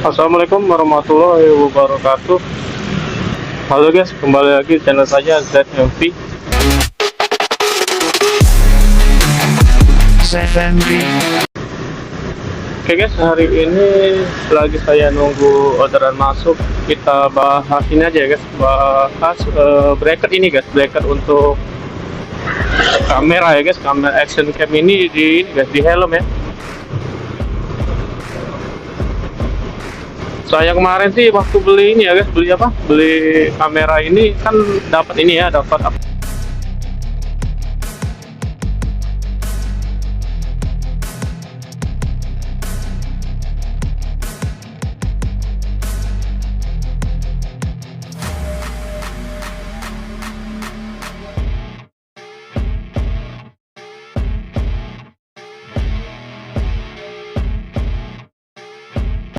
Assalamualaikum warahmatullahi wabarakatuh. Halo guys, kembali lagi di channel saya ZMV. Oke guys, hari ini lagi saya nunggu orderan masuk. Kita bahas ini aja ya guys, bahas bracket ini guys, bracket untuk kamera ya guys, kamera action cam ini di guys, di helm ya. Saya kemarin sih waktu beli ini ya guys, beli kamera ini kan dapat ini ya, dapat